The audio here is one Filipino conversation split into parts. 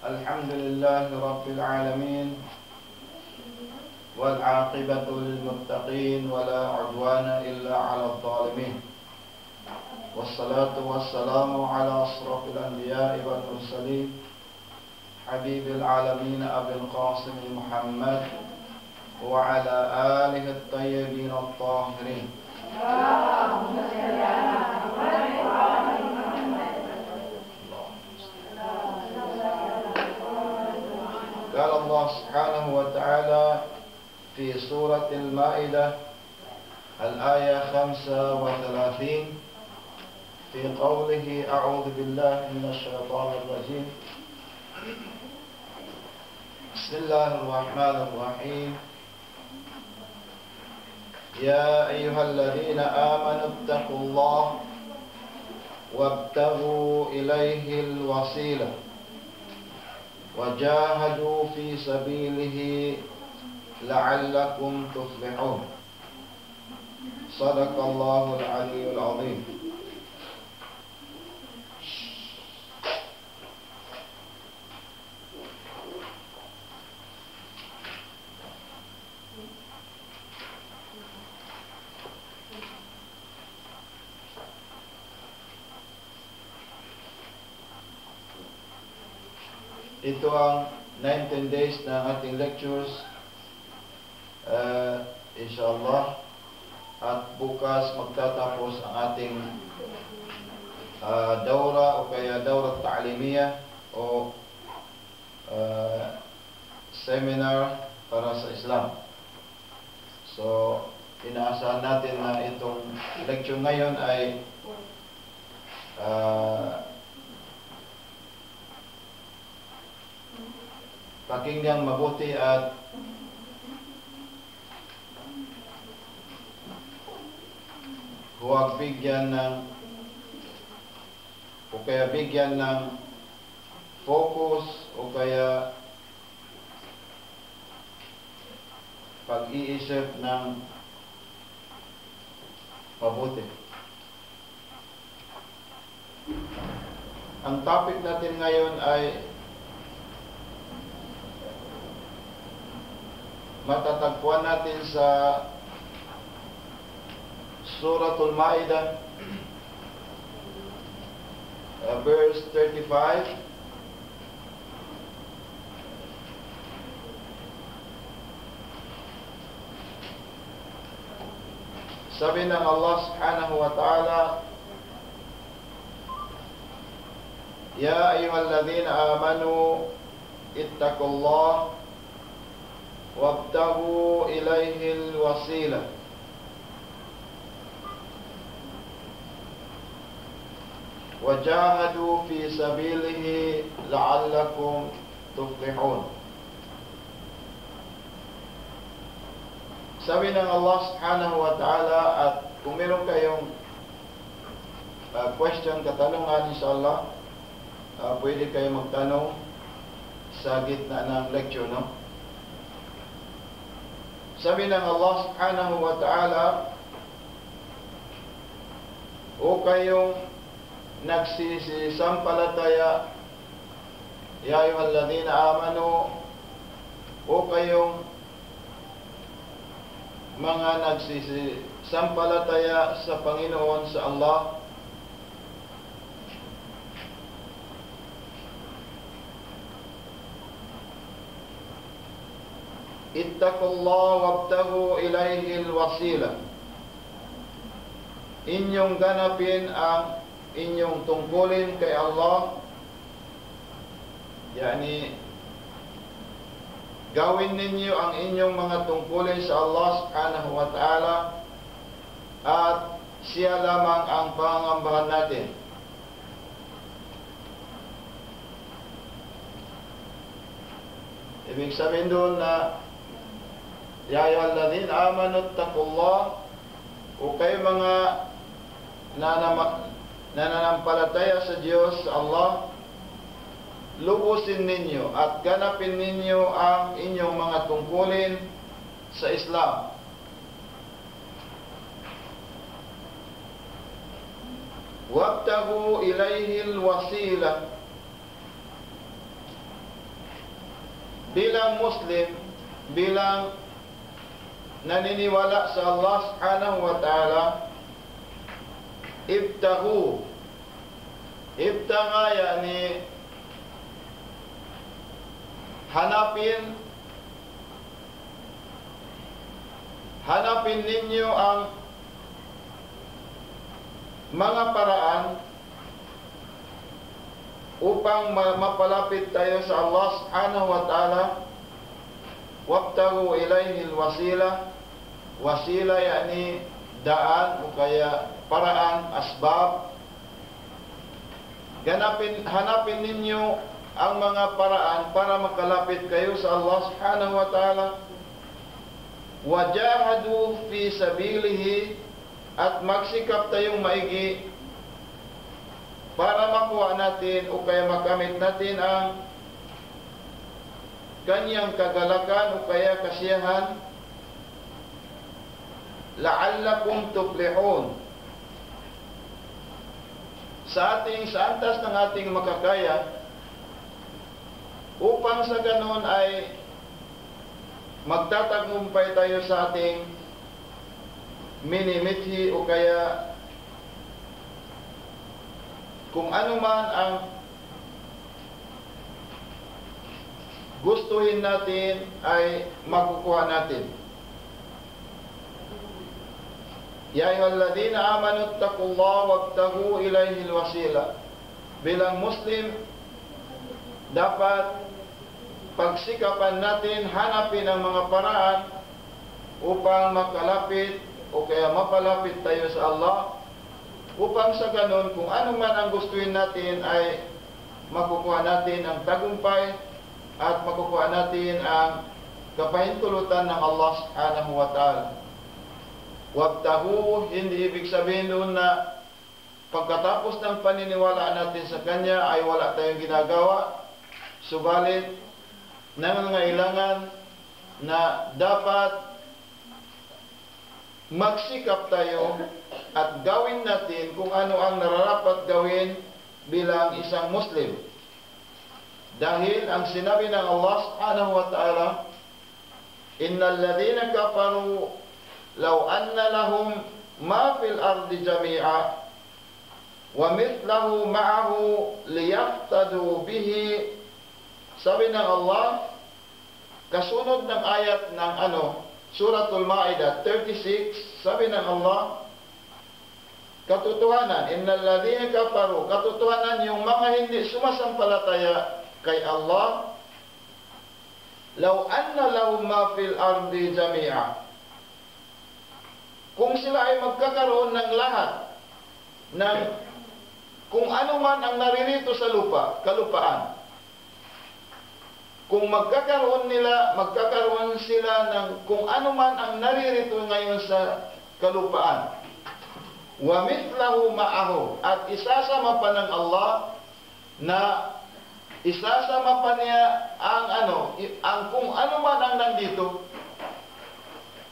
الحمد لله رب العالمين والعاقبة للمتقين ولا عدوان إلا على الظالمين والصلاة والسلام على أشرف الأنبياء والمرسلين حبيب العالمين أبي القاسم محمد وعلى آله الطيبين الطاهرين. قال الله سبحانه وتعالى في سورة المائدة الآية 35 في قوله أعوذ بالله من الشيطان الرجيم بسم الله الرحمن الرحيم يا أيها الذين آمنوا اتقوا الله وابتغوا إليه الوسيلة وجاهدوا في سبيله لعلكم تفلحون. صدق الله العلي العظيم. Ito ang 19 days ng ating lectures, inshallah, at bukas magtatapos ang ating dawra o kaya dawra ta'limiyah o seminar para sa Islam. So, inaasahan natin na itong lecture ngayon ay pakinggan mabuti at huwag bigyan ng o kaya bigyan ng focus o kaya pag-iisip ng mabuti. Ang topic natin ngayon ay matatagpuan natin sa Suratul Maidah, verse 35. Sabi ng Allah subhanahu wa ta'ala, Ya ayyuhalladhina amanu ittaqullah wabtaghu ilayhi al-wasilah wajahadu fi sabilihi la'allakum tuflihun. Sabi ng Allah subhanahu wa ta'ala, at kung meron kayong question, katanungan, inshallah, pwede kayo magtanong sa gitna ng lecture, no? Sabi ng Allah subhanahu wa ta'ala, o kayong nagsisisampalataya, ya ayyuhalladhina amanu, o kayong mga nagsisisampalataya sa Panginoon, sa Allah, ittaqullah wabtaghu ilayhi alwasila. Inyong ganapin ang inyong tungkulin kay Allah, yani gawin ninyo ang inyong mga tungkulin sa Allah subhanahu wa ta'ala, at siya lamang ang pangambahan natin. Ibig sabihin doon na Ya ayyuhalladhina amanu ittaqullah, o kayo mga nananampalataya sa Diyos, sa Allah, lubusin ninyo at ganapin ninyo ang inyong mga tungkulin sa Islam. Wabtaghu ilayhi al-wasila, bilang Muslim, bilang naniniwala sa Allah subhanahu wa ta'ala, ibtaghu. Ibtagha yani hanapin ninyo ang mga paraan upang mapalapit tayo sa Allah subhanahu wa ta'ala. Wabtagu ilayhi al-wasila. Wasila yani daan o kaya paraan, asbab. Hanapin ninyo ang mga paraan para makalapit kayo sa Allah subhanahu wa ta'ala. Wajahadu fi sabilihi, at magsikap tayong maigi para makuha natin o kaya makamit natin ang kanyang kagalakan o kaya kasiyahan. La'allakum tuflihun. Sa antas ng ating makakaya, upang sa ganon ay magtatagumpay tayo sa ating minimithi o kaya kung ano man ang gustuhin natin ay makukuha natin. Ya ayyuhalladhina amanu taqullaha wabtaghu ilayhi alwasila. Bilang Muslim, dapat pagsikapan natin, hanapin ang mga paraan upang makalapit o kaya mapalapit tayo sa Allah, upang sa ganon kung ano man ang gustuhin natin ay makukuha natin ang tagumpay at makukuha natin ang kapahintulutan ng Allah subhanahu wa ta'ala. Wabtahu, hindi ibig sabihin doon na pagkatapos ng paniniwalaan natin sa Kanya ay wala tayong ginagawa. Subalit, nangangailangan na dapat magsikap tayo at gawin natin kung ano ang nararapat gawin bilang isang Muslim. Dahil ang sinabi ng Allah subhanahu wa ta'ala, innal ladhina kafaru law anna lahum ma fil ardi jami'a wa mithlahu ma'ahu liyaftadu bihi. Sabi ng Allah, kasunod ng ayat ng Suratul Ma'idah 36, sabi ng Allah, katotohanan, innal ladhina kafaru, katotohanan yung mga hindi sumasampalataya kay Allah, law anna lahum ma fil ardi jami'a, kung sila ay magkakaroon ng lahat ng kung ano man ang naririto sa kalupaan, kung magkakaroon sila ng kung ano man ang naririto ngayon sa kalupaan, wa mithlahu ma'ahu, at isasama pa ng Allah na isasama pa niya ang kung ano man ang nandito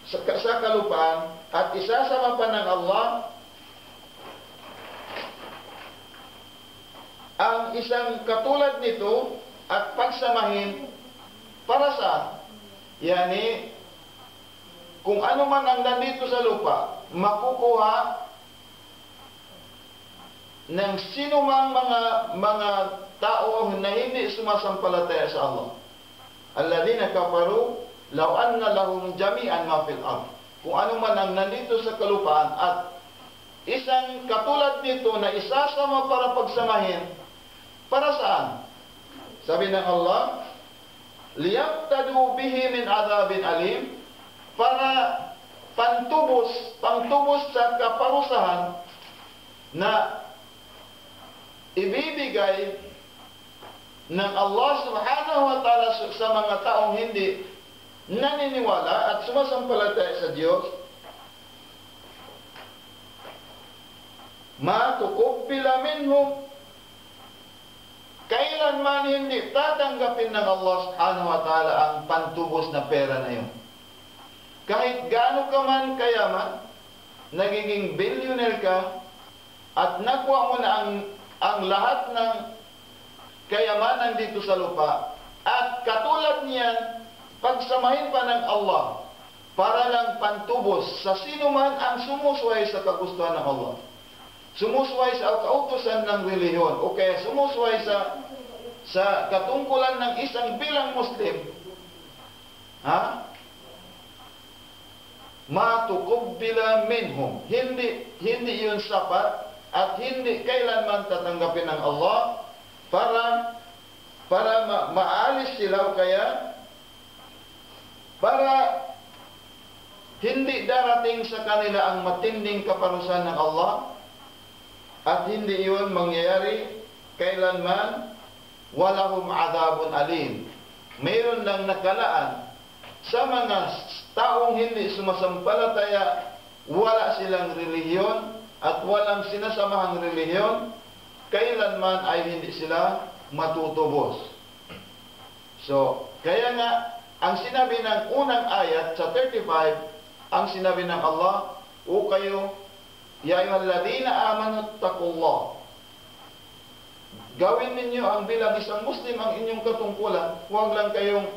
sa kalupaan, at isasama pa ng Allah ang isang katulad nito at pagsamahin para sa yani kung ano man ang nandito sa lupa makukuha ng sino mang mga tao na hindi sumasampalataya sa Allah. Alladhina kafaru law anna lahum jami'an ma fil ard, kung ano man ang nandito sa kalupaan at isang katulad nito na isasama para pagsamahin para saan? Sabi ng Allah, liyaftadu bihi min adhabin alim, para pangtubos sa kaparusahan na ibibigay ng Allah subhanahu wa ta'ala sa mga taong hindi naniniwala at sumasampalataya sa Diyos. Ma tuqbila minhum, kailanman hindi tatanggapin ng Allah subhanahu wa ta'ala ang pantubos na pera na yun. Kahit gaano ka man kayaman, nagiging billionaire ka, at nakuha mo na ang lahat ng kayamanan dito sa lupa, At katulad niyan, pagsamahin pa ng Allah para lang pantubos sa sino man ang sumusuway sa kagustuhan ng Allah. Sumusuway sa kautusan ng relihiyon o kaya sumusuway sa katungkulan ng isang bilang Muslim. Matukubbila minhum. Hindi yun sapat at hindi kailanman tatanggapin ng Allah para maalis sila o kaya para hindi darating sa kanila ang matinding kaparusahan ng Allah at hindi yun mangyayari kailanman walahum adabun alim. Mayroon lang nakalaan sa mga taong hindi sumasampalataya, wala silang relihiyon at walang sinasamahang relihiyon, kailanman ay hindi sila matutubos. So, kaya nga, ang sinabi ng unang ayat sa 35, ang sinabi ng Allah, o kayo, ya ayyuhalladhina amanu taqullah. Gawin ninyo ang bilang isang Muslim ang inyong katungkulan. Huwag lang kayong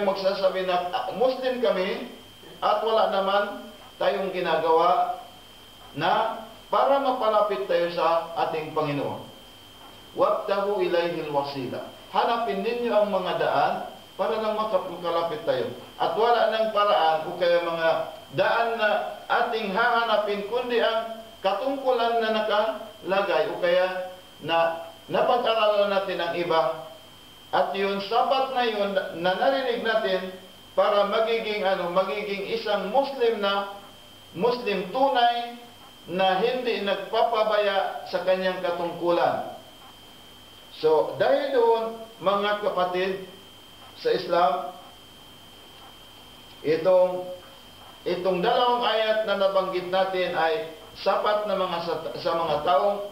magsasabi na Muslim kami at wala naman tayong ginagawa na para mapalapit tayo sa ating Panginoon. Wabtahu ilayhil wasila. Hanapin ninyo ang mga daan para lang makalapit tayo. At wala ng paraan o kaya mga daan na ating hahanapin kundi ang katungkulan na nakalagay o kaya na napag-aralan natin ang iba. At yun, sapat na yun na narinig natin para magiging isang Muslim na Muslim tunay na hindi nagpapabaya sa kanyang katungkulan. So, dahil doon, mga kapatid sa Islam, itong dalawang ayat na nabanggit natin ay sapat na sa mga taong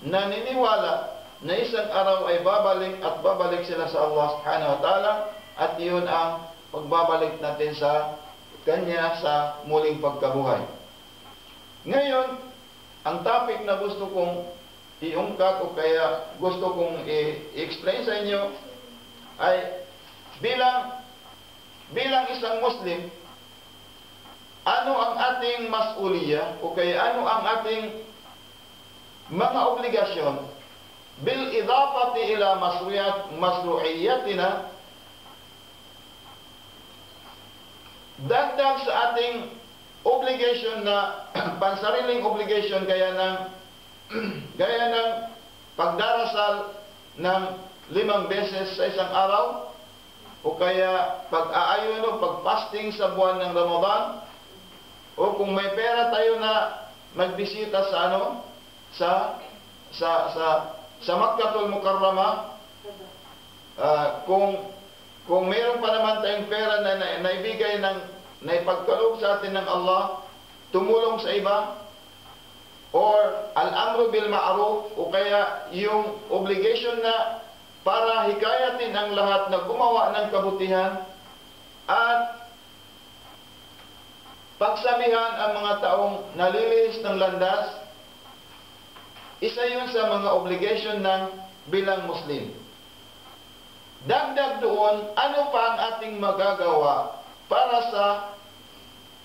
naniniwala na isang araw ay babalik sila sa Allah subhanahu wa ta'ala at iyon ang pagbabalik natin sa Kanya sa muling pagkabuhay. Ngayon, ang topic na gusto kong iungkat o kaya gusto kong i-explain sa inyo ay bilang isang Muslim, ano ang ating mas'uliyah o kaya ano ang ating mga obligasyon bil idafati ila masru'iyatina, dagdag sa ating obligation na pansariling obligation gaya ng pagdarasal ng 5 beses sa isang araw o kaya pag-aayuno, pag-fasting sa buwan ng Ramadan, o kung may pera tayo na magbisita sa Makkatul Mukarramah, kung mayroon pa naman tayong pera na naibigay na ipagkaloob sa atin ng Allah, tumulong sa iba, or al-amru bil ma'ruf, o kaya yung obligation na para hikayatin ang lahat na gumawa ng kabutihan at pagsamihan ang mga taong nalilihis ng landas. Isa yun sa mga obligation ng bilang Muslim. Dagdag doon, ano pa ang ating magagawa para sa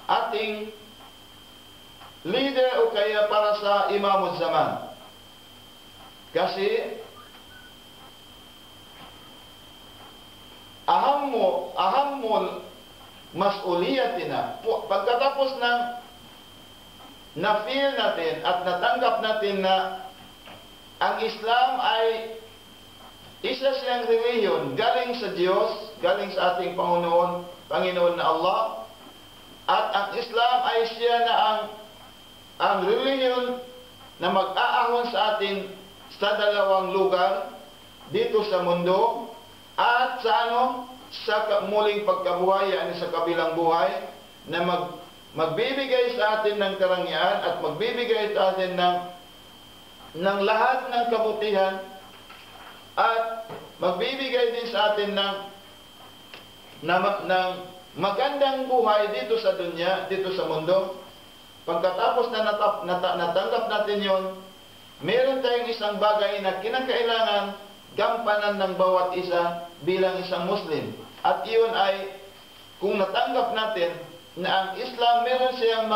ating leader o kaya para sa Imamul Zaman? Kasi ahammul mas'uliyatina, pagkatapos ng na-feel natin at natanggap natin na ang Islam ay isa siyang relihiyon galing sa Diyos, galing sa ating Panginoon na Allah, at ang Islam ay siya na ang relihiyon na mag-aahon sa atin sa dalawang lugar dito sa mundo at sa muling pagkabuhay, yani sa kabilang buhay, na magbibigay sa atin ng karangyaan at magbibigay sa atin ng lahat ng kabutihan at magbibigay din sa atin ng magandang buhay dito sa dunya, dito sa mundo. Pagkatapos na natanggap natin yon, meron tayong isang bagay na kinakailangan gampanan ng bawat isa bilang isang Muslim. At iyon ay, kung natanggap natin na ang Islam meron siyang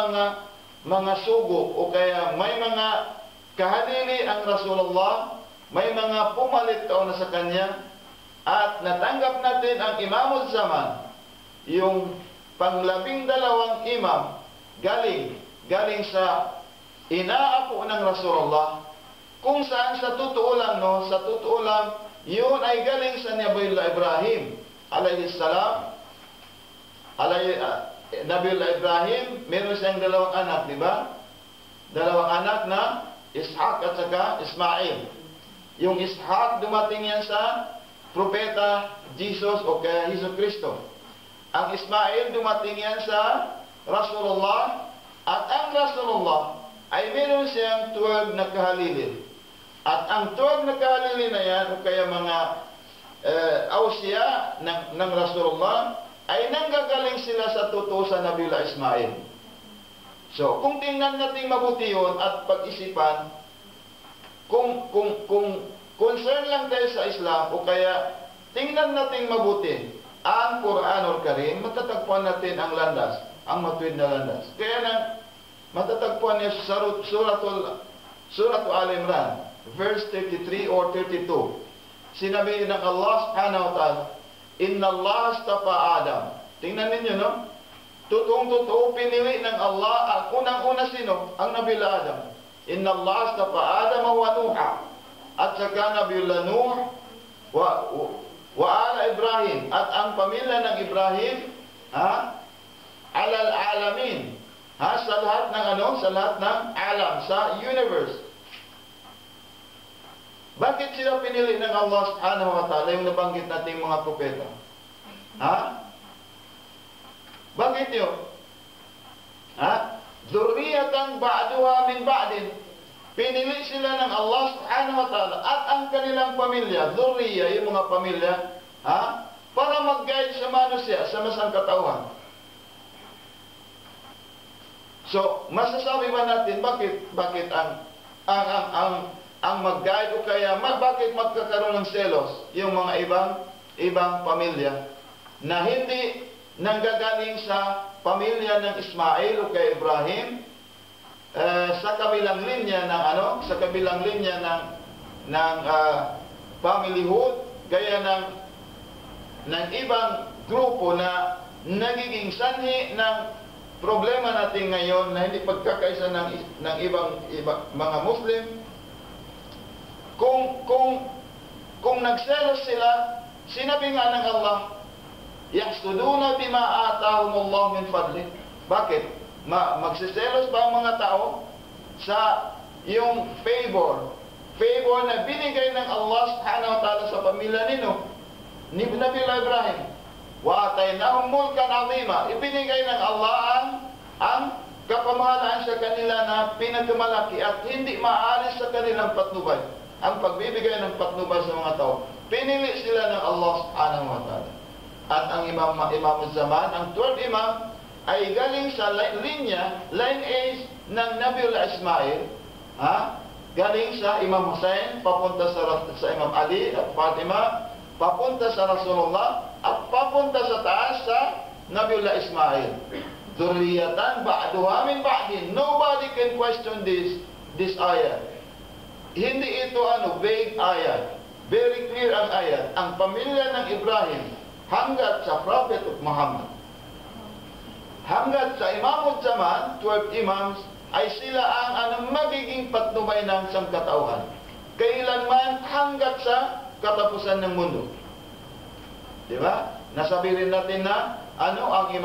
mga sugo o kaya may mga kahalili ang Rasulullah, may mga pumalit na sa kanya, at natanggap natin ang Imamul Zaman, yung panglabing-dalawang imam, galing sa inaapo ng Rasulullah, kung saan sa totoo lang, yun ay galing sa Nabiullah Ibrahim alayhi salam. Nabiullah Ibrahim, meron siyang dalawang anak, di ba? Dalawang anak na Ishaq at saka Ismail. Yung Ishaq, dumating yan sa propeta Jesus o kaya Hesus Kristo. Ang Ismail, dumating yan sa Rasulullah, at ang Rasulullah ay meron siyang 12 na kahalili. At ang 12 na kahalili na yan, o kaya mga ausya ng Rasulullah, ay nanggagaling sila sa totoo sa Nabiullah Ismail. So, kung tingnan natin mabuti yun at pag-isipan, kung concern lang tayo sa Islam, o kaya tingnan natin mabuti ang Quranul Karim, matatagpuan natin ang landas, ang matuwid na landas. Kaya nang matatagpuan niya sa Suratul Al-Imran, verse 33 or 32. Sinabi ng Allah subhanahu wa ta'ala, Inna Allah astafa Adam. Tingnan ninyo, no? Totoong-totoo pinili ng Allah ang unang-una sino? Ang Nabiullah Adam. Inna Allah astafa Adam wa Nuha. At saka Nabiullah Nuh wa ala Ibrahim. At ang pamilya ng Ibrahim, alal alamin. Sa lahat ng sa lahat ng alam, sa universe. Bakit sila pinili ng Allah subhanahu wa ta'ala yung nabanggit nating mga propeta? Bakit yun? Dzurriyatan ba'duha min ba'din. Pinili sila ng Allah subhanahu wa ta'ala at ang kanilang pamilya, dzurriya, yung mga pamilya, para mag-guide sa manusya, sa masangkatauhan. So, masasabi ba natin bakit ang mag-guide o kaya bakit magkakaroon ng selos yung mga ibang pamilya na hindi nanggagaling sa pamilya ng Ismail o kay Ibrahim, sa kabilang linya ng familyhood, gaya ng ibang grupo na nagiging sanhi ng problema natin ngayon na hindi pagkakaisa ng ibang mga Muslim. Kung nagselos sila, sinabi nga ng Allah, yahsuduna bima atahumullah min fadli. Bakit? Magsiselos ba ang mga tao sa yung favor na binigay ng Allah subhanahu wa ta'ala sa pamilya ni Nabiullah Ibrahim? Wa atainahum mulkan azima. Ibinigay ng Allah ang kapamahalaan sa kanila na pinagmalaki at hindi maalis sa kanilang patnubay. Ang pagbibigay ng patnubay sa mga tao. Pinili sila ng Allah subhanahu wa ta'ala. At ang Imamul Zaman, ang 12 imam, ay galing sa lineage ng Nabiullah Ismail, galing sa Imam Hussein, papunta sa Imam Ali at Fatima, papunta sa Rasulullah, at papunta sa taas sa Nabiullah Ismail. Dzurriyatan ba'duha min ba'din. Nobody can question this ayat. Hindi ito vague ayat. Very clear ang ayat. Ang pamilya ng Ibrahim hanggat sa Prophet of Muhammad, hanggat sa Imamul Zaman, 12 imams, ay sila ang magiging patnubay ng sangkatauhan. Kailanman hanggat sa katapusan ng mundo. Di ba? Nasabi rin natin na ang 12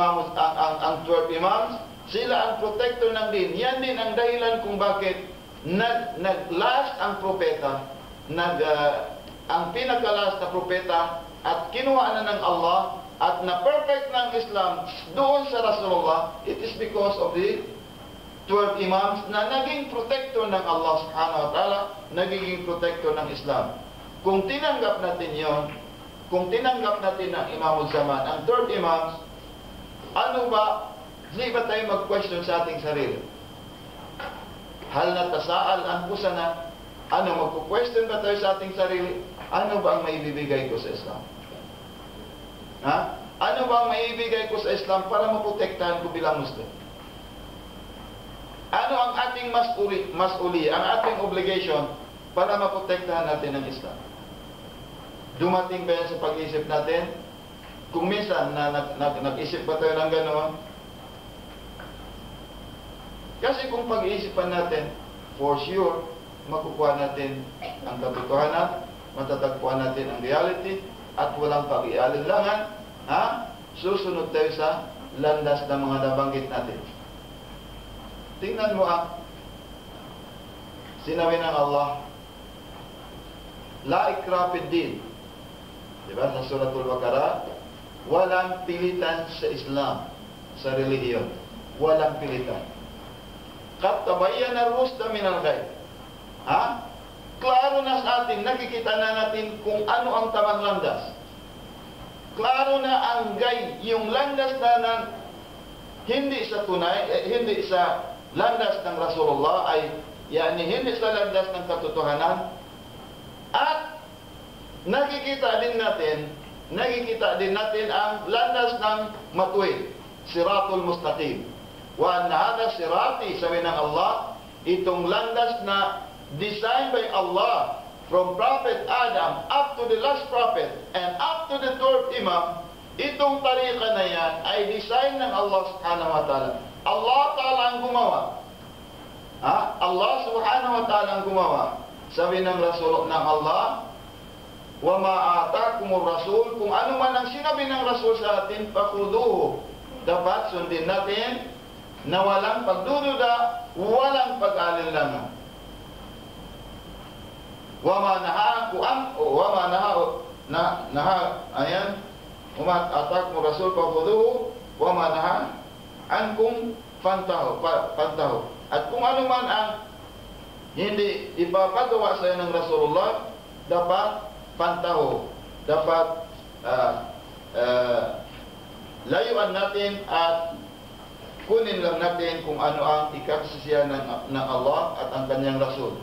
imams, sila ang protector ng din. Yan din ang dahilan kung bakit nag-last ang propeta, ang pinaka-last na propeta, at kinuha na ng Allah, at na-perfect ng Islam doon sa Rasulullah. It is because of the 12 imams na naging protector ng Allah subhanahu wa ta'ala, nagiging protector ng Islam. Kung tinanggap natin yon, kung tinanggap natin ang Imamul Zaman, ang 3rd imams, hindi ba tayo mag-question sa ating sarili? Hal natasa'al anfusana, magku-question ba tayo sa ating sarili? Ano ba ang maibibigay ko sa Islam? Ha? Ano ba ang maibigay ko sa Islam para maprotektahan ko bilang Muslim? Ano ang ating masuli, ang ating obligation para maprotektahan natin ang Islam? Dumating ba yan sa pag-isip natin? Kung minsan nag-isip ba tayo ng gano'n? Kasi kung pag-iisipan natin, for sure, makukuha natin ang katotohanan, matatagpuan natin ang reality, at walang pag-ialinlangan, susunod tayo sa landas ng mga nabanggit natin. Tingnan mo sinabi ng Allah, La ikrah fid din. Diba? Sa Suratul Baqarah, walang pilitan sa Islam, sa relihiyon. Walang pilitan. Qad tabayyana ar-rushd min al-ghayy. Klaro na sa atin, nakikita na natin kung ano ang tamang landas. Klaro na ang gay, yung landas na hindi sa tunay, hindi sa landas ng Rasulullah, ay hindi sa landas ng katotohanan. At nakikita din natin ang landas ng matuwid, siratul mustaqim. Wa anna hadha sirati, sabi ng Allah, itong landas na designed by Allah from Prophet Adam up to the last prophet and up to the third Imam, itong tariqa na yan ay design ng Allah subhanahu wa ta'ala. Allah ta'ala ang gumawa. Allah subhanahu wa ta'ala ang gumawa. Sabi ng Rasul ng Allah, wa ma'atakumur Rasul, kung ano man ang sinabi ng Rasul sa atin, fakhuduhu, dapat sundin natin na walang pagdududa, walang pag-alinlangan. Wa ma atakumur Rasul fakhuduhu, wa ma naha ankum fantahu. At kung ano man ang hindi ipapagawa sa iyo ng Rasulullah, dapat fantahu, dapat layuan natin at kunin lang natin kung ano ang ikasisiyan ng Allah at ang kanyang Rasul.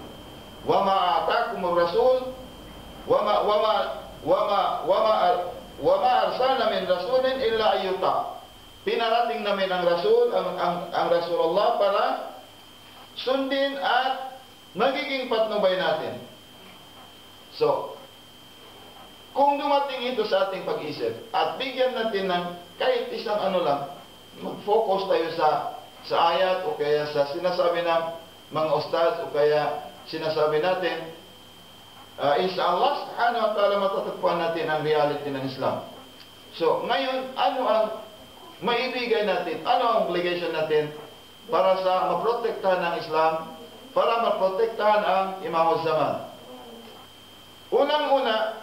Wa ma atakumur Rasul, wa ma arsalna min rasulin illa ayyuta. Pinarating namin ang Rasul, ang Rasulullah para sundin at magiging patnubay natin. So, kung dumating ito sa ating pag-isip at bigyan natin ng kahit isang mag-focus tayo sa ayat o kaya sa sinasabi ng mga ustaz o kaya sinasabi natin, inshallah subhanahu wa ta'ala matatagpuan natin ang reality ng Islam. So, ngayon, ano ang maibigay natin? Ano ang obligation natin para sa maprotektahan ng Islam, para maprotektahan ang Imam al-Zaman? Unang-una,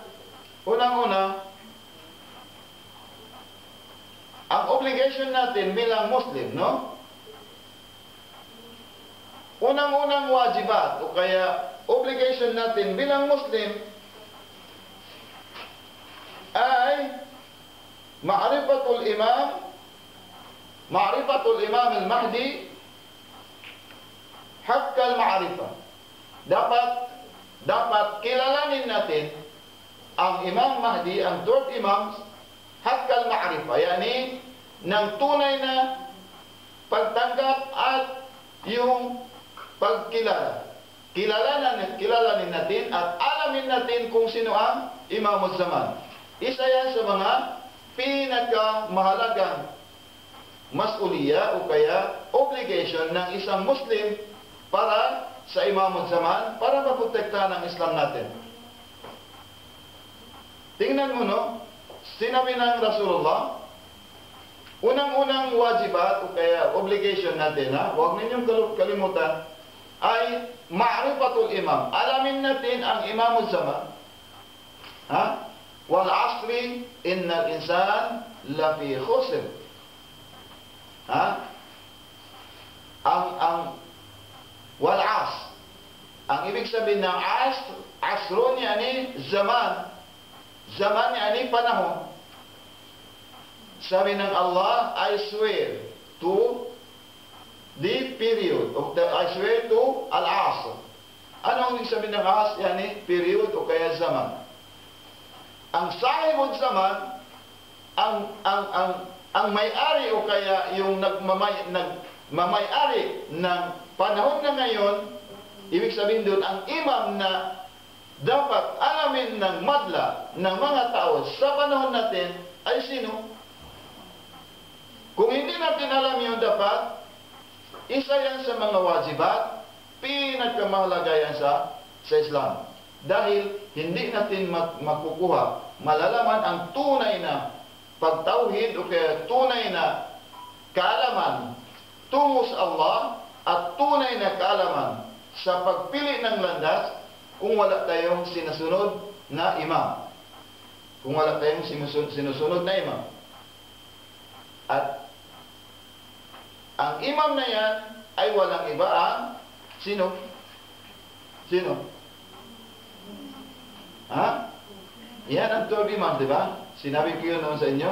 ang obligation natin bilang Muslim, no? Unang-unang wajibat o kaya obligation natin bilang Muslim ay ma'rifatul Imam al-Mahdi haqqal ma'rifah. Dapat kilalanin natin ang Imam Mahdi, ang third Imam, haqqal ma'rifah, yani ng tunay na pagtanggap at yung pagkilala. Kilalanin natin at alamin natin kung sino ang Imam al-Zaman. Isa yan sa mga pinakamahalagang mas'uliyah o kaya obligation ng isang Muslim para sa Imam al-Zaman, para maprotektahan ang Islam natin. Tingnan mo, no? Sinabi ng Rasulullah, unang-unang wajibat o kaya obligation natin, huwag ninyong kalimutan, ay ma'rifatul imam. Alamin natin ang Imam al-Zaman. Wal asri innal insan lafi khusr. Wal as. Ang ibig sabihin ng asrun yani zaman. Zaman yani panahon. Sabi ng Allah, I swear to the period of I swear to al-asr. Ano ang ibig sabihin ng as? Yani period o kaya zaman. ang sahibul zaman, ang may-ari o kaya yung nagmamay-ari ng panahon na ngayon, ibig sabihin doon, ang imam na dapat alamin ng madla ng mga tao sa panahon natin ay sino? Kung hindi natin alam yun, dapat isa yan sa mga wajibat, pinagkamahalaga yan sa Islam. Dahil hindi natin makukuha, malalaman ang tunay na pagtauhid o kaya tunay na kaalaman tungo sa Allah at tunay na kaalaman sa pagpili ng landas kung wala tayong sinusunod na imam. Kung wala tayong sinusunod na imam. At ang imam na yan ay walang iba ang sino? Sino? Ha? Yan ang 12 imam, di ba? Sinabi ko yun noon sa inyo.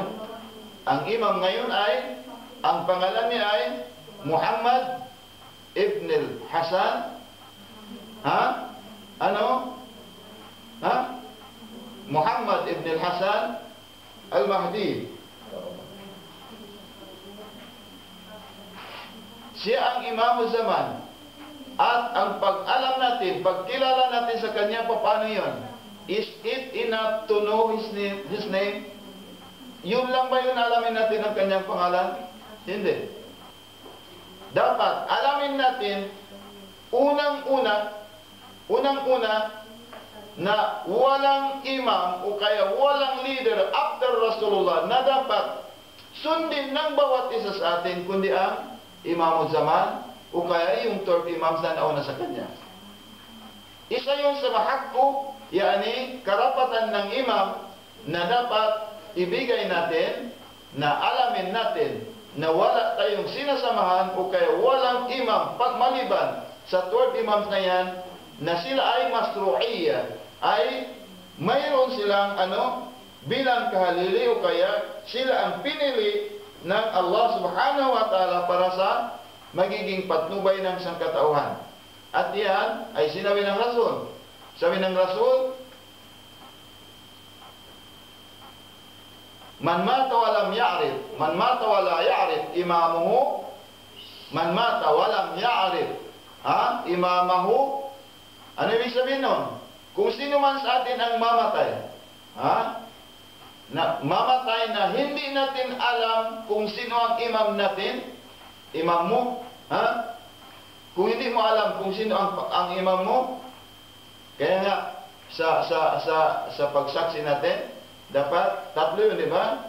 Ang imam ngayon ay, ang pangalan niya ay Muhammad ibn al-Hasan. Ha? Ano? Ha? Muhammad ibn al-Hasan al-Mahdi. Siya ang imam zaman. At ang pag-alam natin, pagkilala natin sa kanya, paano yun? Is it enough to know his name? Yun lang ba yun alamin natin ang kanyang pangalan? Hindi. Dapat alamin natin, unang-una, na walang imam o kaya walang leader after Rasulullah na dapat sundin ng bawat isa sa atin, kundi ang imamul zaman o kaya yung 12 imams na nauna sa kanya. Isa yun sa mahakko, yani karapatan ng imam na dapat ibigay natin, na alamin natin na wala tayong sinasamahan o kaya walang imam pagmaliban sa 12 imams na yan, na sila ay masru'iyya, ay mayroon silang bilang kahalili o kaya sila ang pinili ng Allah subhanahu wa ta'ala para sa magiging patnubay ng sangkatauhan. At yan ay sinabi ng Rasul. Sabi ng Rasul, Man mata walam ya'rif, man mata wala ya'rif imamuhu, man mata walam ya'rif imamahu. Ano ibig sabihin nun? Kung sino man sa atin ang mamatay, na mamatay na hindi natin alam kung sino ang imam natin, imam mo, kung hindi mo alam kung sino ang imam mo, kaya nga sa pagsaksi natin, dapat tatlo yun, di ba?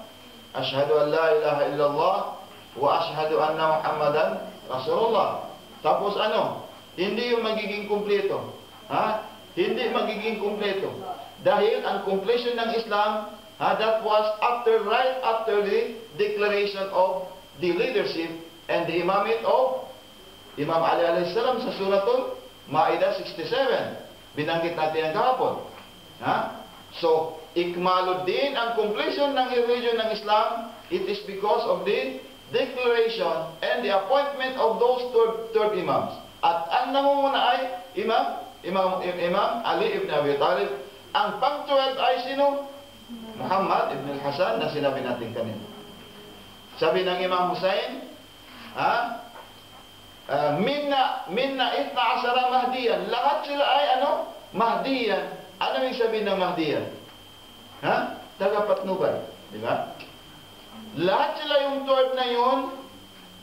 Ashhadu an la ilaha illallah wa ashhadu anna Muhammadan Rasulullah. Tapos hindi yung magiging kumpleto. Hindi magiging kumpleto. Dahil ang completion ng Islam, that was right after the declaration of the leadership and the imamate of Imam Ali alayhi salam sa Suratul Ma'idah 67. Binanggit natin ang kahapon. So, ikmaluddin, ang completion ng religion ng Islam, it is because of the declaration and the appointment of those third imams. At ang namumuna ay Imam Ali ibn Abi Talib. Ang pang-12 ay sino? Muhammad ibn al-Hasan na sinabi natin kanina. Sabi ng Imam Hussein, minna 12 Mahdiyan. Lahat sila ay Mahdiyan. Ano yung sabihin ng Mahdiyan? Tagapatnubay. Di ba? Lahat sila yung 12 na yun.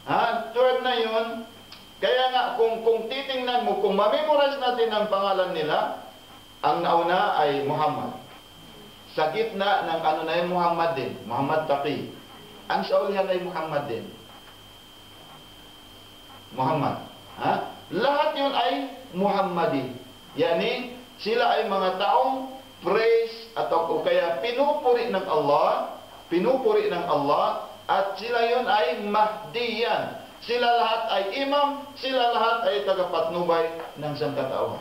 12 na yun. Kaya nga, kung titingnan mo, kung mamemorize natin ang pangalan nila, ang nauna ay Muhammad. Sa gitna ng na yung Muhammad din. Muhammad Taqi. Ang sa ulihan ay Muhammad din. Muhammad. Lahat yun ay Muhammadi. Yani, sila ay mga taong praise o kaya pinupuri ng Allah, at sila yun ay Mahdiyan. Sila lahat ay imam, sila lahat ay tagapatnubay ng sangkatauhan.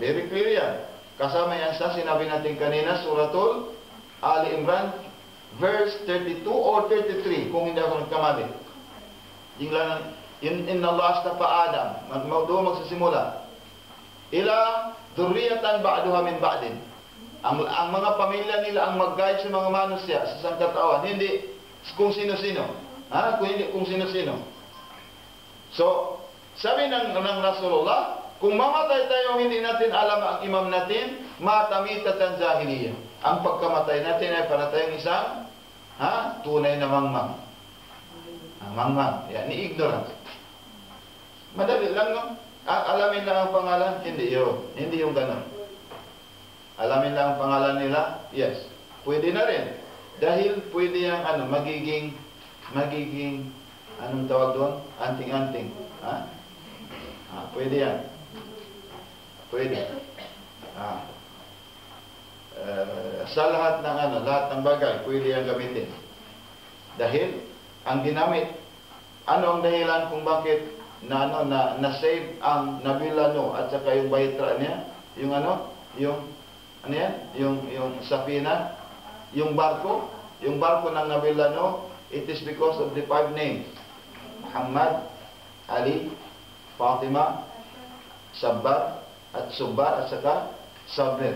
Very clear yan. Kasama yan sa sinabi natin kanina, Suratul Ali Imran, verse 32 or 33, kung hindi ako nagkamali. Inna Allah astafa Adam, doon magsisimula. Ila dhurriyatan ba'duha min ba'din. Ang mga pamilya nila ang mag-guide sa mga manusya, sa sangkatawan, hindi kung sino-sino. Kung hindi kung sino-sino. So, sabi ng Rasulullah, kung mamatay tayo, hindi natin alam ang imam natin, matamita jahiliyah. Ang pagkamatay natin ay para tayong isang tunay na mangmang. Mangmang. Yan, ignorance. Madali lang, no? Alamin lang ang pangalan? Hindi yun. Hindi yung ganun. Alamin lang ang pangalan nila? Yes. Pwede na rin. Dahil pwede yung magiging, anong tawag doon? Anting-anting. Pwede yan. Pwede. Sa lahat ng bagay, pwede yan gamitin. Dahil, ang ginamit, ano ang dahilan kung bakit na-save ang Nabilano at saka yung bahitra niya? Yung Safina, yung barko ng Nabilano, it is because of the 5 names. Muhammad, Ali, Fatima, Sabbar, at Subbar, at saka Sabir.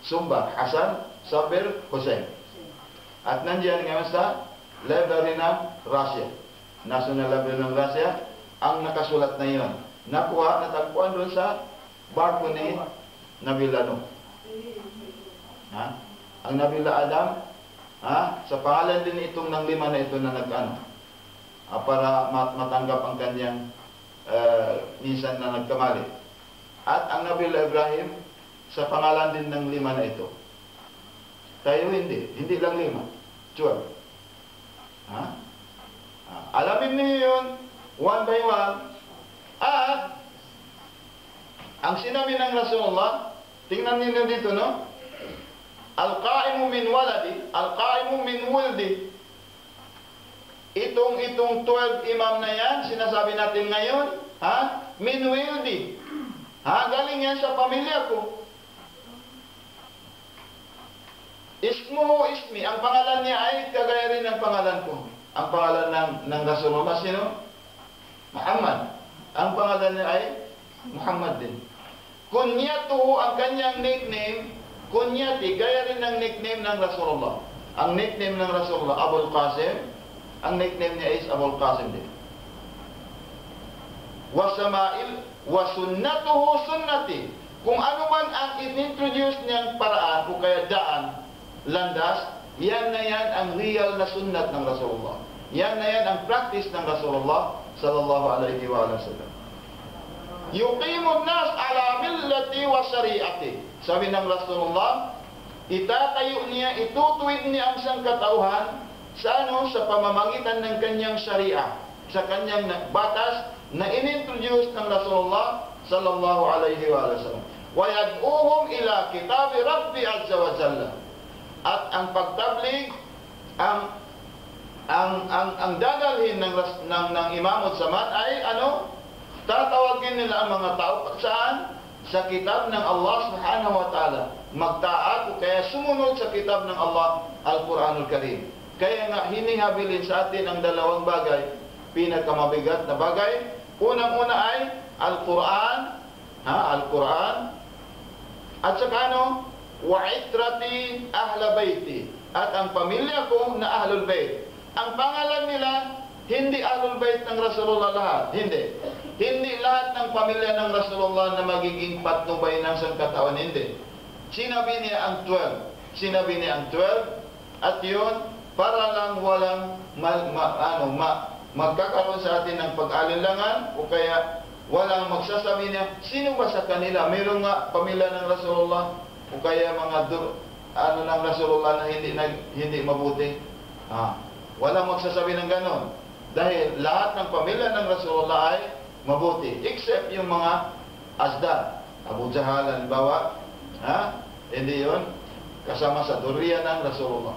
Sumbar, Hasan, Sabir, Hussein. At nandiyan ngayon sa library ng Russia. National Library ng Russia, ang nakasulat na yun. Natagpuan doon sa barko ni Nabilano. Ang Nabila Adam, sa pangalan din itong ng 5 na ito na para matanggap ang kanyang minsan na nagkamali. At ang Nabila Ibrahim, sa pangalan din ng 5 na ito. Tayo hindi lang 5, 12. Alamin niyo yun, one by one. At ang sinabi ng Rasulullah, tingnan niyo dito, no? Al-qa'imu min waladi, al-qa'imu min wuldi. Itong 12 imam na yan, sinasabi natin ngayon, min wuldi. Galing yan sa pamilya ko. Ismuhu ismi, ang pangalan niya ay kagaya rin ng pangalan ko. Ang pangalan ng Rasulullah, sino? Muhammad. Ang pangalan niya ay Muhammad din. Kunyatuhu, ang kanyang nickname, kunyati, gaya rin ng nickname ng Rasulullah. Ang nickname ng Rasulullah, Abul Qasim. Ang nickname niya is Abul Qasim din. Wasama'il, wasunnatuhu sunnati. Kung ano man ang inintroduce niyang paraan, o kaya daan, landas, yan na yan ang real na sunnat ng Rasulullah. Yan na yan ang practice ng Rasulullah sallallahu alaihi wa sallam. Yuqimun nas ala millati wa syari'ati. Sabi ng Rasulullah, itatayo niya, itutuwid niya ang sangkatauhan sa sa pamamagitan ng kanyang syariah, sa kanyang batas na inintroduce ng Rasulullah sallallahu alaihi wa sallam. Wa yad'uhum ila kitabi Rabbi azza wa jalla. At ang pagtablig, ang dadalhin ng Imam Zaman ay tatawagin nila ang mga tao saan? Sa kitab ng Allah subhanahu wa ta'ala. Magtaat o kaya sumunod sa kitab ng Allah, Al-Quranul Karim. Kaya nga hinihabilin sa atin ang dalawang bagay, pinakamabigat na bagay. Unang-una ay Al-Quran, Al-Quran, at saka wa itrati ahla baiti, at ang pamilya ko na ahlul bait. Ang pangalan nila, hindi ahlul bait ng Rasulullah lahat. Hindi lahat ng pamilya ng Rasulullah na magiging patnubay ng sangkatawan. Hindi. Sinabi niya ang 12. At yun, para lang walang magkakaroon sa atin ng pag-alinlangan o kaya walang magsasabi niya, sino ba sa kanila? Mayroong nga pamilya ng Rasulullah o kaya mga ng Rasulullah na hindi mabuti. Walang magsasabi ng ganon. Dahil lahat ng pamilya ng Rasulullah ay mabuti. Except yung mga asdad. Abu Jahal, halimbawa. Hindi yun. Kasama sa duriya ng Rasulullah.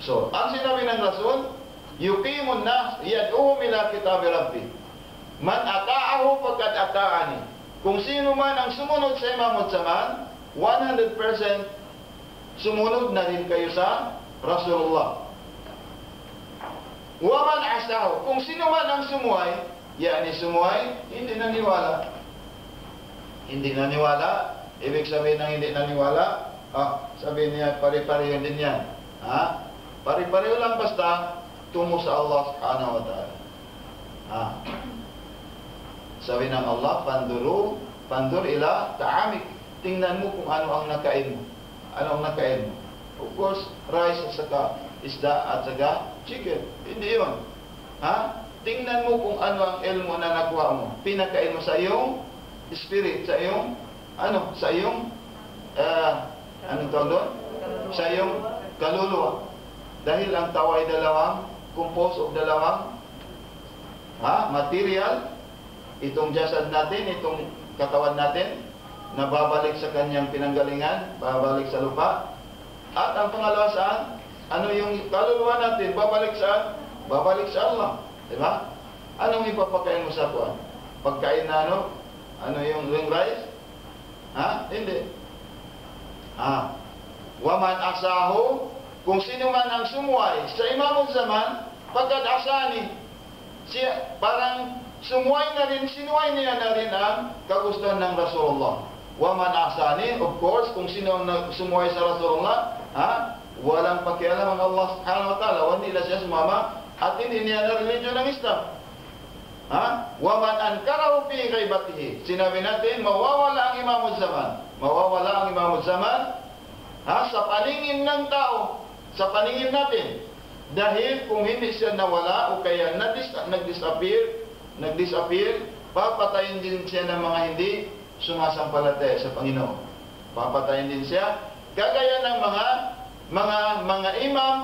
So, ang sinabi ng Rasul, yuqimun nas yad'uhum ila kitabi Rabbi. Man ata'ahu faqad ata'ani. Kung sino man ang sumunod sa Imam Zaman, 100% sumunod na rin kayo sa Rasulullah. Waman asahu, kung sino man ang sumuway, hindi naniwala. Hindi naniwala, ibig sabihin ng hindi naniwala, Sabi niya, pare-pareho din yan. Pare-pareho lang basta tungo sa Allah subhanahu wa ta'ala. Sabi ng Allah, pandur ila ta'amik. Tingnan mo kung ano ang nakain mo. Ano ang nakain mo? Of course, rice at saka isda at saka chicken. Hindi yun. Tingnan mo kung ano ang ilmo na nakuha mo. Pinakain mo sa iyong spirit, sa iyong anong tawag doon? Sa iyong kaluluwa. Dahil ang tao ay dalawang, composed of dalawang material. Itong jasad natin, itong katawan natin, na babalik sa kanyang pinanggalingan, babalik sa lupa. At ang pangalawa saan? Ano yung kaluluwa natin? Babalik saan? Babalik sa Allah. Diba? Anong ipapakain mo sa kuwan? Pagkain na ano? Ano yung rice? Hindi. Waman asahu, kung sino man ang sumuway sa imamong zaman, pagkat asani, siya, parang sumuway na rin, sinuway niya na rin ang kagustuhan ng Rasulullah. Waman asani, of course, kung sino ang sumuway sa Rasulullah, walang pakialam ang Allah subhanahu wa ta'ala, hindi na siya sumama, at hindi niya na religion ng Islam. Waman ankarahu fi ghaibatihi. Sinabi natin, mawawala ang imamul zaman. Mawawala ang imamul zaman sa paningin ng tao, sa paningin natin. Dahil kung hindi siya nawala o kaya nag-disappear, papatayin din siya ng mga hindi sumasampalataya sa Panginoon. Papatayin din siya. Kagaya ng mga imam,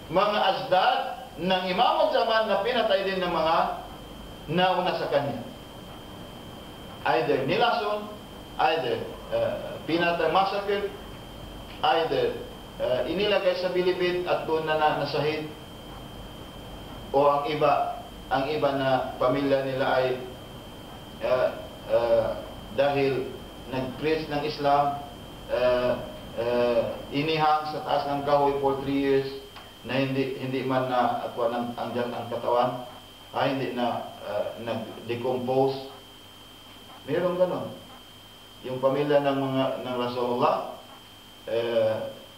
mga asdad ng imam zaman na pinatay din ng mga nauna sa kanya. Either nilason, either pinatay, massacre, either inilagay sa bilibid at doon na nasahid, o ang iba na pamilya nila ay dahil nag-preach ng Islam, inihang sa taas ng kahoy for 3 years na hindi man na ang katawan, hindi na nag-decompose. Meron ganon. Yung pamilya ng Rasulullah,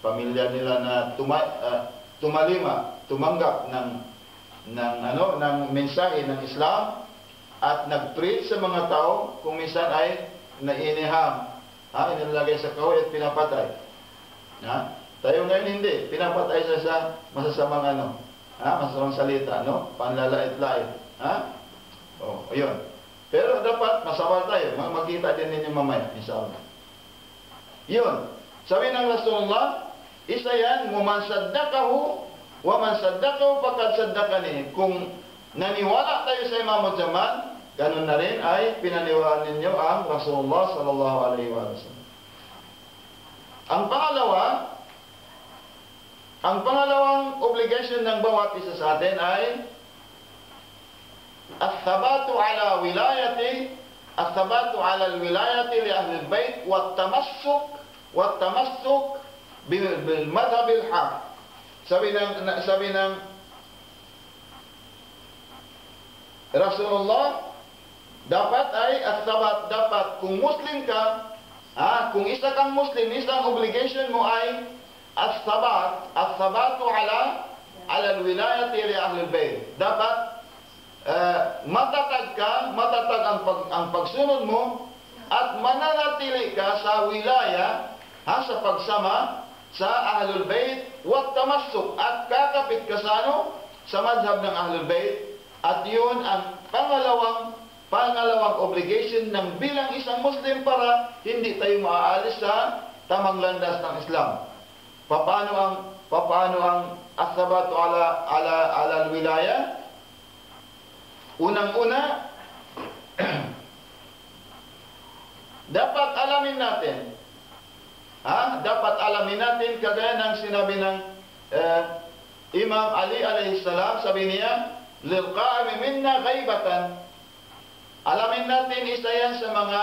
pamilya nila na tumanggap ng mensahe ng Islam at nag-preach sa mga tao, kung minsan ay nainiham, inilagay sa kahoy at pinapatay. Tayo ngayon hindi, pinapatay siya sa masasamang masasamang salita, panlalait-lait. Ayun. Pero dapat masawal tayo, makita din ninyo mamaya, inshallah. Yun. Sabi ng Rasulullah, isa yan, man saddaqahu, wa man saddaqahu faqad saddaqani. Kung naniwala tayo sa imamul zaman, ganun na rin ay pinaniwalaan ninyo ang Rasulullah sallallahu alaihi wasallam. Ang pangalawang obligation ng bawat isa sa atin ay الثبات على الولاية لأهل البيت والتمسك بالمذهب الحق. Sabi ng Rasulullah, dapat kung Muslim ka, kung isa kang Muslim, isang obligation mo ay الثبات على الولاية لأهل البيت. Dapat matatag ang pagsunod mo at mananatili ka sa wilaya, sa pagsama sa Ahlul Bayt wat tamassuk, at kakapit ka sa madhab ng Ahlul Bayt. At yun ang pangalawang obligation ng bilang isang Muslim para hindi tayo maaalis sa tamang landas ng Islam. Paano ang asabatu ala wilaya? Unang-una, dapat alamin natin, kagaya ng sinabi ng Imam Ali alayhi salam, sabi niya, lilqa'imi minna ghaibatan. Alamin natin, isa yan sa mga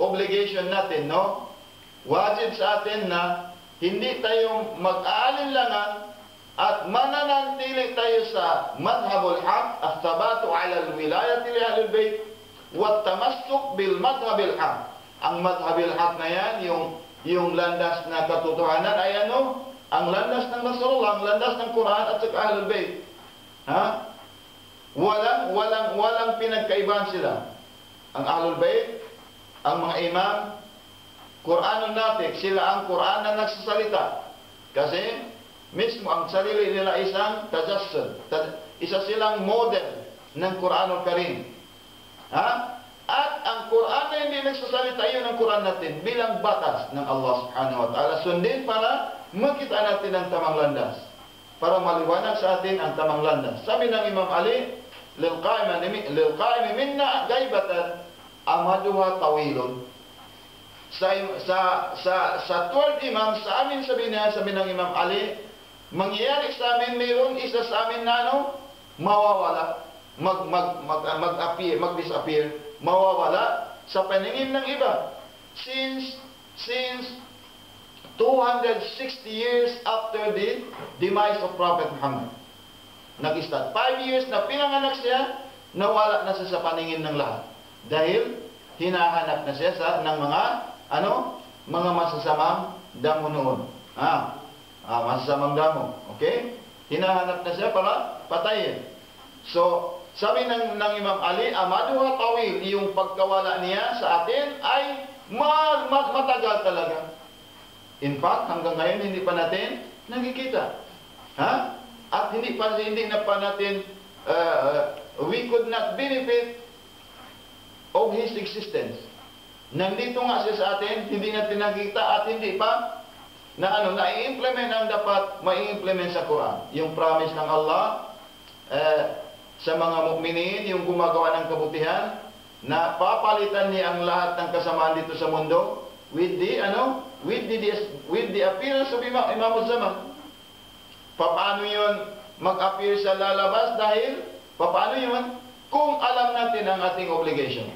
obligation natin, wajib sa atin na hindi tayo mag-aalinlangan at mananatili tayo sa madhabul haq, as-sabatu ala al-wilayati li ahlul bayt, wat tamassuk bil madhabil haq. Ang madhabil haq na yan, yung landas na katotohanan ay ano? Ang landas ng Rasulullah, ang landas ng Quran at saka Ahlul Bayt. Ha? Walang pinagkaibahan sila. Ang Ahlul Bayt, ang mga imam, Quranul Natik, sila ang Quran na nagsasalita. Kasi mismo ang sarili nila isang tajassud. Isa silang model ng Quranul Karim. Ha? At ang Quran na hindi nagsasalita, yun ang Quran natin bilang batas ng Allah subhanahu wa ta'ala. Sundin para makita natin ang tamang landas. Para maliwanag sa atin ang tamang landas. Sabi ng Imam Ali, lilqa'imi minna gaibatan amaduha tawilun. Sa 12 imam, sa amin sabi ng Imam Ali, mangyayari sa amin, mayroon isa sa amin na ano, mawawala, mag-appear, mag-disappear, mawawala sa paningin ng iba. Since 260 years after the demise of Prophet Muhammad. Nag-start. 5 years na pinanganak siya, nawala na siya sa paningin ng lahat. Dahil hinahanap na siya ng mga masasamang damo noon. Masasamang damo. Okay? Hinahanap na siya para patayin. So, sabi ng Imam Ali, amaduha tawil, yung pagkawala niya sa atin ay matagal talaga. In fact, hanggang ngayon hindi pa natin nakikita. At hindi na pa natin we could not benefit of his existence. Nandito nga siya sa atin, hindi natin nakikita at hindi pa na-implement ang dapat ma-implement sa Quran. Yung promise ng Allah sa mga mu'minin, yung gumagawa ng kabutihan, na papalitan niya ang lahat ng kasamaan dito sa mundo with the appearance of Imam Zaman. Paano yun mag-appear sa lalabas? Dahil, paano yun? Kung alam natin ang ating obligation.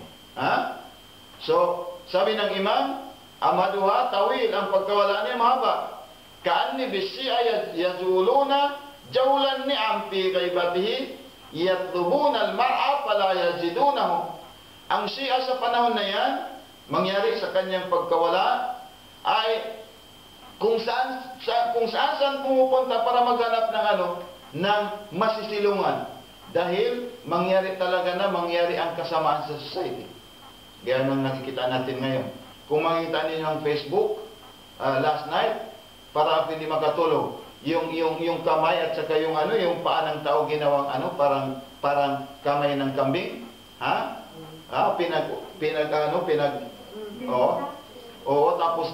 So, sabi ng Imam, amaduha tawil, ang pagkawala niya mahaba. Kaanni bisi'a yazuluna jawlan ni'am fi ghaibatihi yatlubuna al-mar'a fala yazidunahu. Ang Shia sa panahon na yan, mangyari sa kanyang pagkawala ay kung saan pumupunta para maghanap ng masisilungan. Dahil mangyari ang kasamaan sa society. Ganyan ang nakikita natin ngayon. Kung makikita ninyo ang Facebook last night, para hindi makatulog, yung kamay at saka yung paa ng tao ginawang parang kamay ng kambing. Tapos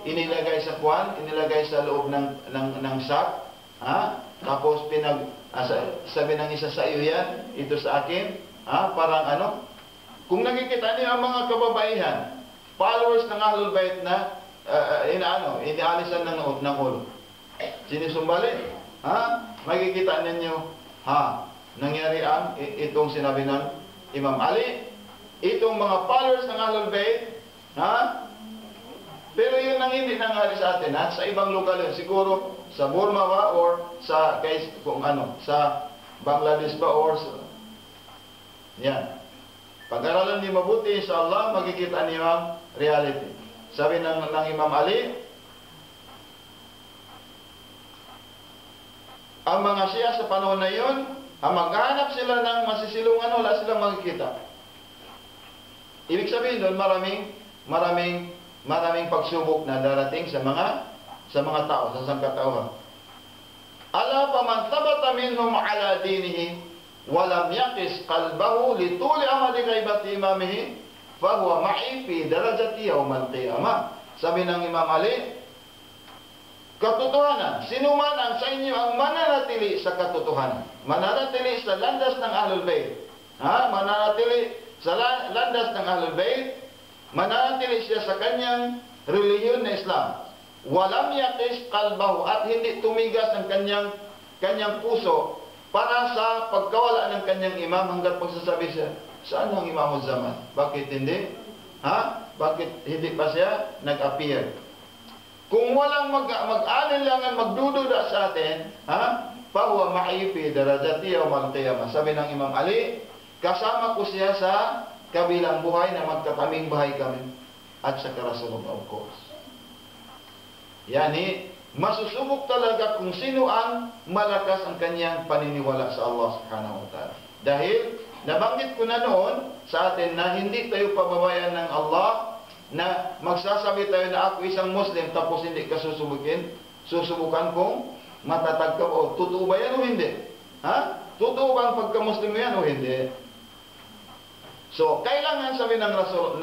inilagay sa inilagay sa loob ng sack. Tapos sabi ng isa sa iyo yan, ito sa akin, parang kung nakikita niyo ang mga kababaihan, followers ng Ahlul Bayt na inialisan ng ulo. Sinisumbali, makikita ninyo, nangyari ang itong sinabi ng Imam Ali, itong mga followers ng Ahlul Bayt, pero yun ang hindi nangyari sa atin, sa ibang lugar yun, siguro sa Burma ba, or sa Bangladesh ba, or yan. Pag-aralan niyo mabuti, inshallah, makikita niyo ang reality. Sabi ng Imam Ali, ang mga Shia sa panahon na yun, ang maghanap sila ng masisilungan, wala silang makikita. Ibig sabihin doon, maraming pagsubok na darating sa mga tao, sa sangkatauhan. Ala pa man thabata minhum ala dinihi walam yaqis qalbahu lituli amali ghaibati imamihi fahuwa ma'i fi darajati yawmal qiyamah. Sabi ng Imam Ali, katotohanan, sino man ang sa inyo ang mananatili sa katotohanan, mananatili sa landas ng Ahlul Bayt, mananatili sa landas ng Ahlul Bayt, mananatili siya sa kanyang relihiyon na Islam, walam yaqis qalbahu, at hindi tumigas ang kanyang puso para sa pagkawala ng kanyang imam, hanggang pagsasabi siya, saan ang Imam Zaman? Bakit hindi? Bakit hindi pa siya nag-appear? Kung walang mag-alinlangan, magdududa sa atin, fahuwa ma'i fi darajati yawmal qiyamah. Sabi ng Imam Ali, kasama ko siya sa kabilang buhay na magkataming bahay kami. At sa Rasulullah, of course. Yani, masusubok talaga kung sino ang malakas ang kanyang paniniwala sa Allah subhanahu wa ta'ala. Dahil, nabanggit ko na noon sa atin na hindi tayo pababayan ng Allah na magsasabi tayo na ako isang Muslim tapos hindi ka susubukan kung matatag ka o totoo ba yan o hindi? Ha? Totoo ba ang pagka-Muslim mo yan o hindi? So, kailangan sabi ng Rasul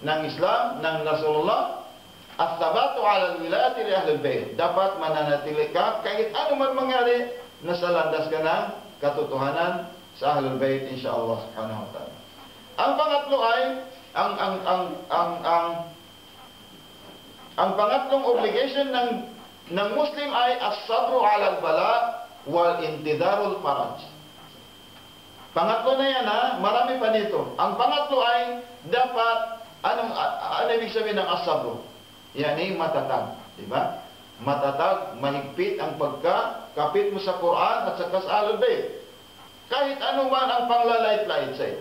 ng Islam, ng Rasulullah, at-tabatu ala al-wilayati li ahlul bayt. Dapat mananatili ka kahit ano man mangyari, nasa landas ka ng katotohanan sa ahlul bayt insyaallah subhanahu wa ta'ala. Ang pangatlo ay ang pangatlong obligation ng Muslim ay as-sabru ala al-bala wal intidarul faraj. Pangatlo na yan ha, marami pa nito. Ang pangatlo ay dapat ano ibig sabihin ng as-sabru? Yani matatag, di ba? Matatag, mahigpit ang pagkakapit mo sa Quran at sa Ahlul Bayt. Kahit ano man ang panglalait-lait sa iyo.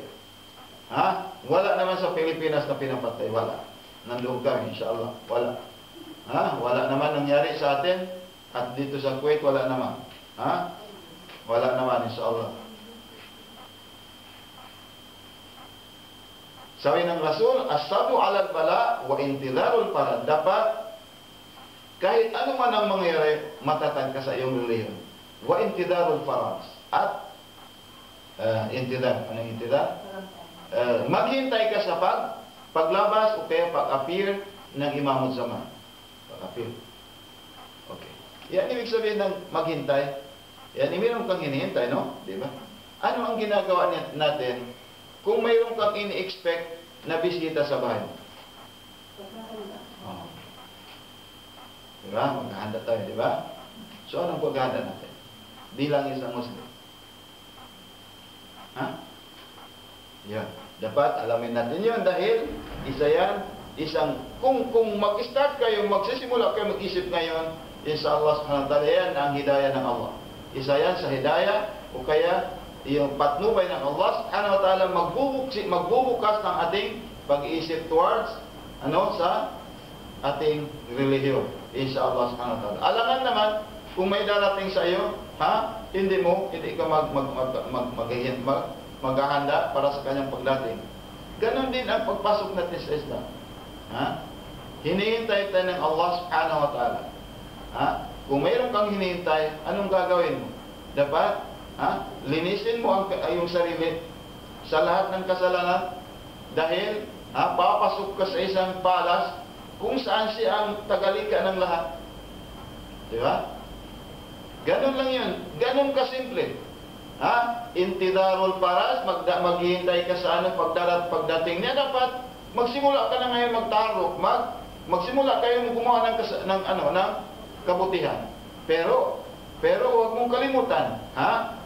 Ha? Wala naman sa Pilipinas na pinapatay, wala. Nandoon kami, insyaAllah, wala. Ha? Wala naman nangyari sa atin at dito sa Kuwait, wala naman. Ha? Wala naman, insyaAllah. Sabi ng Rasul, as-sabru 'ala al-bala wa intidarul faraj. Dapat kahit ano man ang mangyari, matatag ka sa iyong relihiyon. Wa intidarul faraj. At intidar, anong intidar? Maghintay ka sa paglabas o kaya pag-appear ng imamul zaman. Pag-appear. Okay. Yan ibig sabihin ng maghintay. Yan, mayroon kang hinihintay, no? Di ba? Ano ang ginagawa natin kung mayroon kang ini-expect na bisita sa bahay? Oh. Diba? Maghahanda tayo, di ba? So, anong paghahanda natin? Di lang isang Muslim. Ha? Yan. Dapat alamin natin yun dahil isa yan, kung mag-start kayo, magsisimula kayo mag-isip ngayon, insyaAllah subhanahu wa ta'ala, yan ang hidayah ng Allah. Isa yan sa hidayah o kaya yung patnubay ng Allah subhanahu wa ta'ala magbubukas ng ating pag-iisip towards sa ating relihiyon insyaAllah subhanahu wa ta'ala. Alangan naman kung may darating sa iyo, hindi ka maghahanda para sa kanyang pagdating. Ganon din ang pagpasok natin sa Islam. Hinihintay tayo ng Allah subhanahu wa ta'ala. Kung mayroon kang hinihintay, anong gagawin mo? Dapat linisin mo ang iyong sarili sa lahat ng kasalanan dahil papasok ka sa isang palas kung saan siya ang tagalika ng lahat. Di ba? Ganun lang yun. Ganun kasimple. Intidarul paras, maghihintay ka sa pagdating niya, dapat magsimula ka na ngayon magtarok, magsimula kayo gumawa ng kabutihan. Pero huwag mong kalimutan,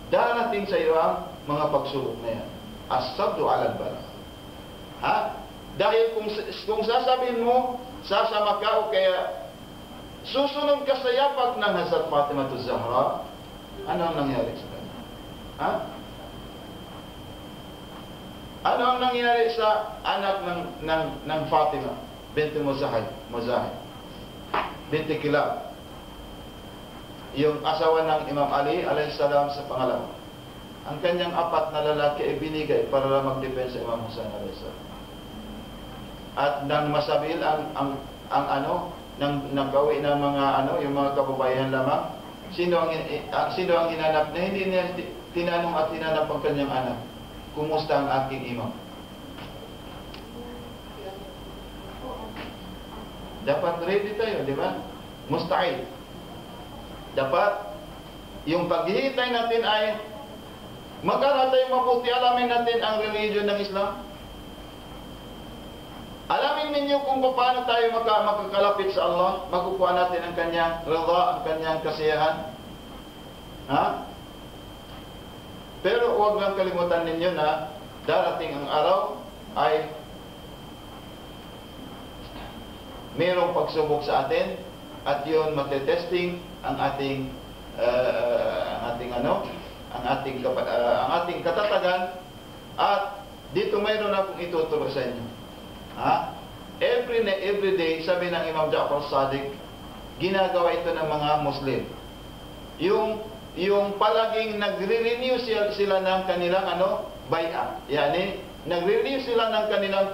darating sa iyo ang mga pagsubok na yan. As-sabru 'ala al-bala. Dahil kung sasabihin mo, sasama ka o kaya susunod ka sa yapak ng Hazrat Fatimah az-Zahra, ano ang nangyari sa kanya? Ano ang nangyari sa anak ng Fatimah binti Muzahid binti Kilab, yung asawa ng Imam Ali alayhi salam sa pangalawa? Ang kanyang 4 na lalaki ay binigay para magdepensa Imam Hussein alayhi salam. At nang masabil ang nagawi ng mga yung mga kababayan lamang, sino ang hinanap na hindi niya tinanong at hinanap ang kanyang anak, kumusta ang aking imam? Dapat ready tayo, di ba? Musta'id. Dapat yung paghihintay natin ay magkaroon tayo mabuti, alamin natin ang religion ng Islam. Alamin ninyo kung paano tayo makakalapit sa Allah, makukuha natin ang kanyang rida, ang kanyang kasiyahan. Pero huwag lang kalimutan ninyo na darating ang araw ay mayroong pagsubok sa atin at yun matetesting ang ating katatagan. At dito mayroon akong ituturo sa inyo. every day, sabi ng Imam Ja'far Sadiq, ginagawa ito ng mga Muslim. Yung palaging nagre-renew sila ng kanilang bay'ah. Yani, nagre-renew sila ng kanilang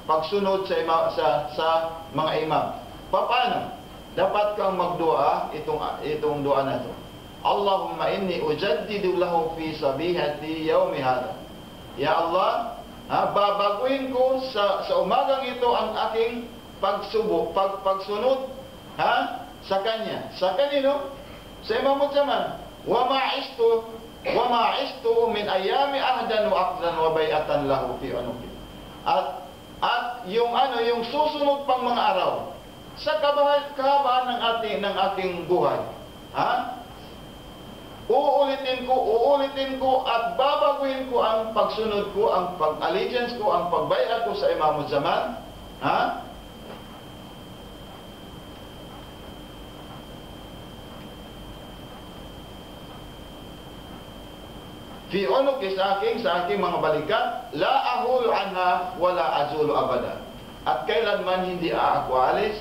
pagsunod sa mga imam. Paano? Dapat kang magdua itong dua na ito. Allahumma inni ujaddidu lahu fi sabihati yawmi hada. Ya Allah, babaguhin ko sa umagang ito ang aking pagsunod sa kanya. Sa kanino? Sa Imam Zaman. Wa ma'ishtu min ayami ahdan wa aqdan wa bay'atan lahu fi unuqi. At yung susunod pang mga araw sa kahabaan ng aking buhay. Uulitin ko at babaguhin ko ang pagsunod ko, ang pag-allegiance ko, ang pagbayad ko sa Imam Zaman. Fi unuki sa aking mga balikat, la ahulu anha wala azulu abada. At kailanman hindi ako alis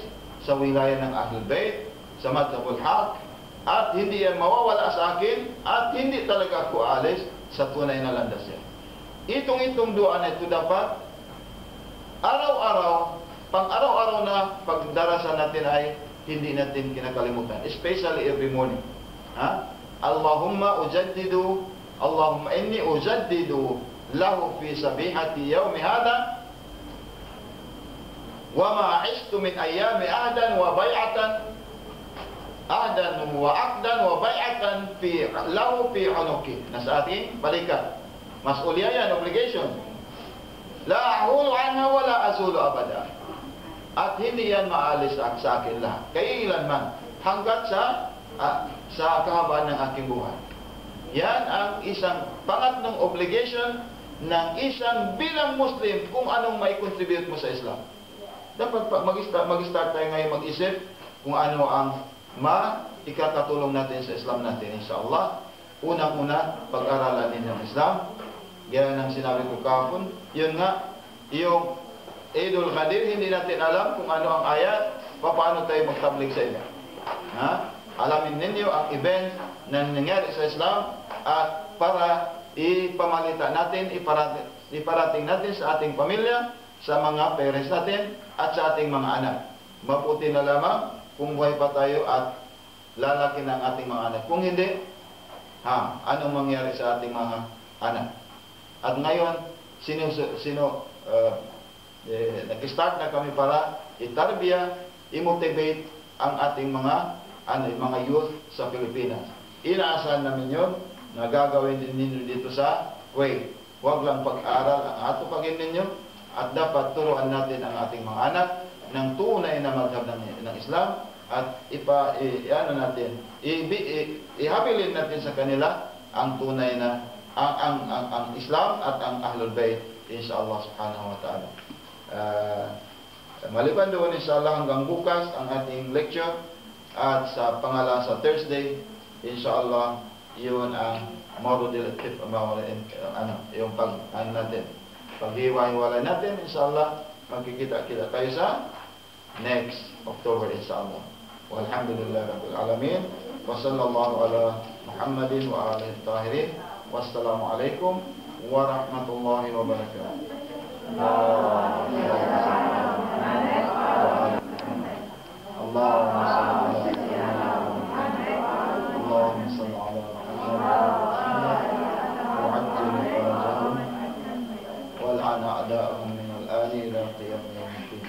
sa wilaya ng Ahlul Bayt, sa Madhabul Haq, at hindi yan mawawala sa akin, at hindi talaga ako alis sa tunay na landas yan. Itong dua na ito dapat araw-araw, pang-araw-araw na pagdarasan natin ay hindi natin kinakalimutan, especially every morning. Allahumma inni ujaddidu lahu fi sabihati yawmi hada wa ma ishtu min ayami ahdan wa bay'atan wa aqdan wa bay'atan lahu fi unuki. Nasa ating balikat. Mas'uliyah yan, obligation. La ahulu anha wa la azulu abada. At hindi yan maalis sa akin lahat. Kailanman hanggat sa kahabaan ng aking buhay. Yan ang isang pangatlong obligation ng isang bilang Muslim kung anong may contribute mo sa Islam. Dapat mag-start tayo ngayon mag-isip kung ano ang ikakatulong natin sa Islam natin. Inshallah, unang-una, pag-aralan din ng Islam. Gaya ng sinabi ko kahapon, yun nga, yung Eidul Qadir, hindi natin alam kung ano ang ayat, paano tayo magtablig sa iba. Alamin ninyo ang event na nangyari sa Islam at para ipamalita natin, iparating natin sa ating pamilya, sa mga parents natin at sa ating mga anak. Mabuti na lamang kung buhay pa tayo at lalaki ng ating mga anak. Kung hindi, anong mangyari sa ating mga anak? At ngayon, nag-start na kami para itarbiya, i-motivate ang ating mga youth sa Pilipinas. Inaasahan namin yun na gagawin din ninyo dito sa Kuwait. Huwag lang pag-aaral ang atupagin ninyo at dapat turuan natin ang ating mga anak ng tunay na madhab ng Islam at ihabilin natin sa kanila ang tunay na ang Islam at ang Ahlul Bayt, inshallah subhanahu wa ta'ala. Maliban doon, inshallah, hanggang bukas ang ating lecture at sa Thursday, inshallah, yun ang modulative yung paghiwa-hiwalay natin, inshallah, magkikita-kita tayo sa next October, inshallah. Walhamdulillah Rabbil Alamin. Wa sallallahu ala Muhammadin wa alihi tahirin. Wassalamu alaikum warahmatullahi wabarakatuh. Allahumma salli ala وعجل فرجهم والعن أعداءهم من الآن إلى قيام يوم الدين